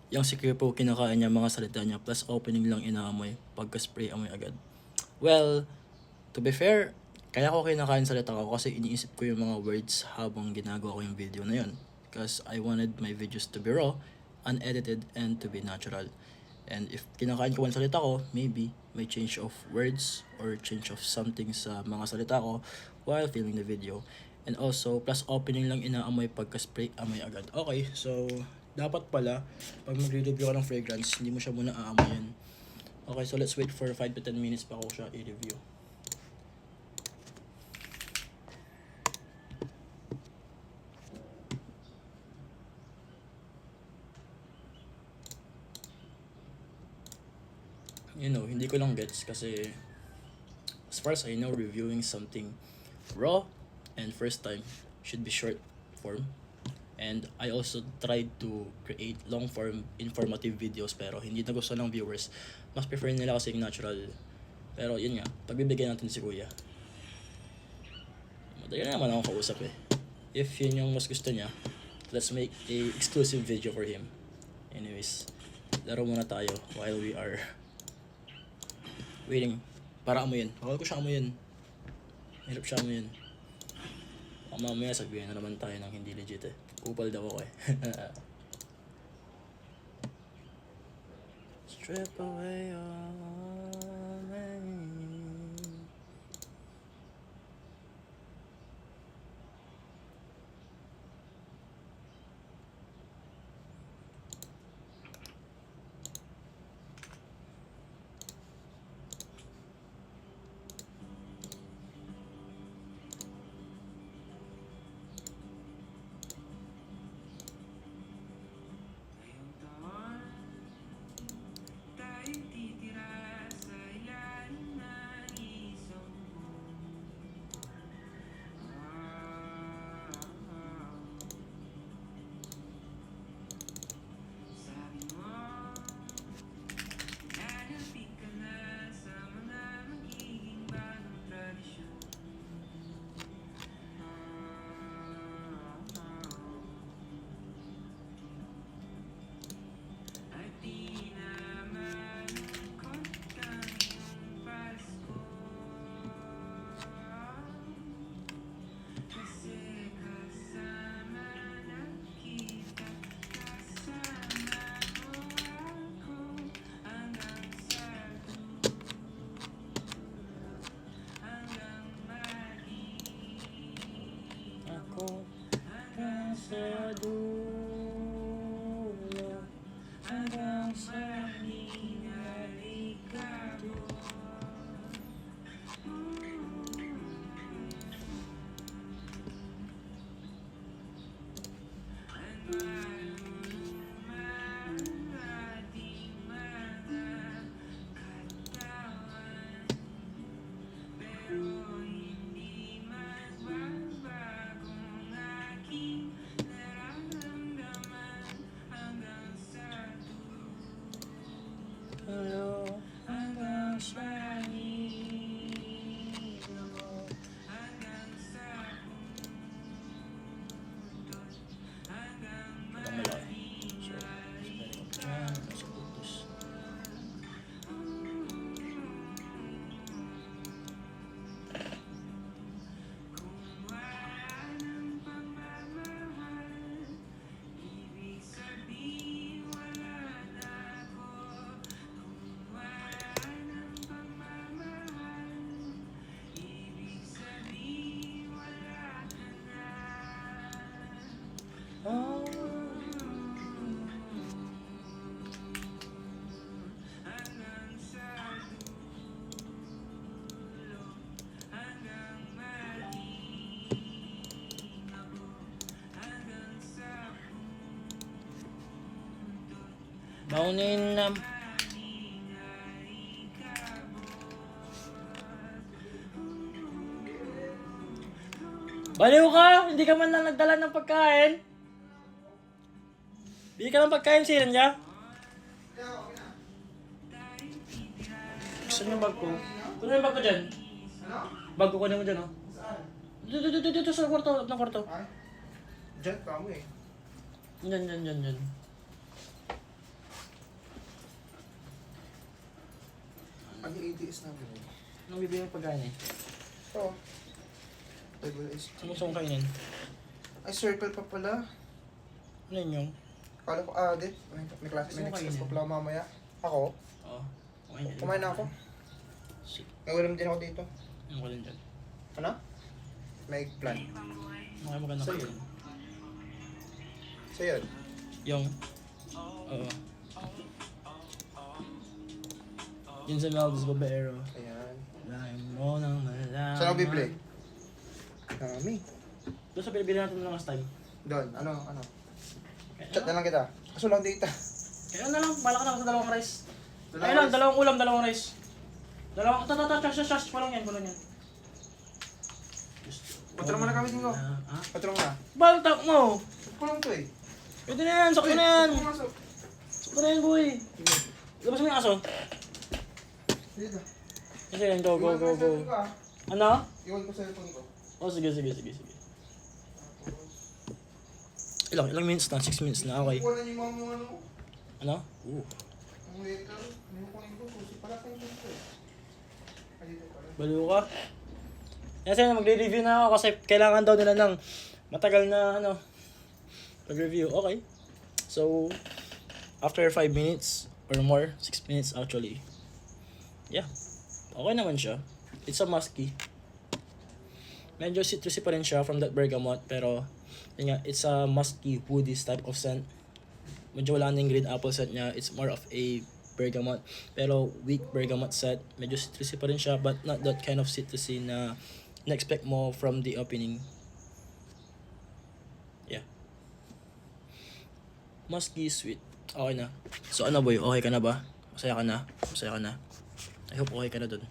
Yung si Kripo, kinakain niya mga salita niya, plus opening lang inaamoy, pagka-spray amoy agad. Well, to be fair, kaya ko kinakain salita ko kasi iniisip ko yung mga words habang ginagawa ko yung video na yun. Because I wanted my videos to be raw, unedited, and to be natural. And if kinakain ko yung salita ko, maybe may change of words or change of something sa mga salita ko while filming the video. And also, plus opening lang inaamoy pagka-spray amoy agad. Okay, so dapat pala, pag magre-review ka ng fragrance, hindi mo siya muna aamoyin. Okay, so let's wait for 5 to 10 minutes pa ako siya i-review. You know, hindi ko lang gets kasi as far as I know, reviewing something raw and first time should be short form. And I also tried to create long form informative videos pero hindi na gusto ng viewers. Mas prefer nila kasi natural. Pero yun nga, pagbibigyan natin si Kuya. Madali na naman ako kausap eh. If yun yung mas gusto niya, let's make a exclusive video for him. Anyways, laro muna tayo while we are waiting para amuyin. Bawal ko siya amuyin. Hirap siya amuyin. Mamaya sabihin na naman tayo ng hindi legit eh. Kupal daw ako eh. Strip away all pain. Ako sa dulo hanggang sa hinalikan. Hello, hanggang sa hilo, hanggang sa pundot, hanggang malaki. So, sabihin ko pa sa putos. Baunin na. Baliw ka! Hindi ka man lang nagdala ng pagkain. Bili ka ng pagkain, sinan niya. Gusto niyo bag ko? Kunin yung bag ko dyan. Bag ko kunin mo dyan, oh. Dito sa kwarto, ng kwarto. Diyan ka mo eh. Dyan. ATS namin eh. Anong bibigyan ng pagkain eh? Oo. Double iced Saan mo tea. gusto mong kainin? Ay, circle pa pala. Ano yun yung? Kala ko, di. May klase, Gusto may mo next class kainin? pa pala mamaya. Ako? Oo. Kumain na ako. Shit. Nagulam din ako dito. Ano ka din dyan? Ano? May eggplant. Ano kayo maganda Sa'yo. kayo? So yun. Yung? Oo. Yun sa Meldes Babero. Ayan. Lahat mo nang malaman. Saan ako bibili? Dami. Doon sa pinabili natin ng last time. Doon, ano? Kaya Chat na lang kita. Kaso lang data. Kaya na lang, bala ka na sa dalawang rice. Ayun lang, dalawang ulam, dalawang rice. Dalawang, walang yan. Patrong mo na kami dito. Ha? Patrong na. Baltak mo! Kulong to eh. Pwede na yan, sakto na yan! Pumasok. Sakto na yan, boy! Labas mo yung aso. Dito. Kasi yan, go. Iwan ko sa cellphone ko, ah. Ano? Iwan ko sa cellphone ko. Oh, sige. Ilang minutes na? 6 minutes na, okay. Kukuha na niyo yung mga ano. Ano? Ang letter. May kukunin ko. Susi pala tayo dito eh. Ay, dito pala. Baliw ka. Kasi magre-review na ako kasi kailangan daw nila ng matagal na pag-review. Okay. So, after 5 minutes or more, 6 minutes actually. Yeah. Okay naman siya. It's a musky. Medyo citrusy pa rin siya from that bergamot pero yun nga, it's a musky woody type of scent. Medyo wala na yung green apple scent niya. It's more of a bergamot. Pero weak bergamot scent. Medyo citrusy pa rin siya but not that kind of citrusy na na-expect mo from the opening. Yeah. Musky sweet. Okay na. So ano boy, okay ka na ba? Masaya ka na? I hope okay ka na dun.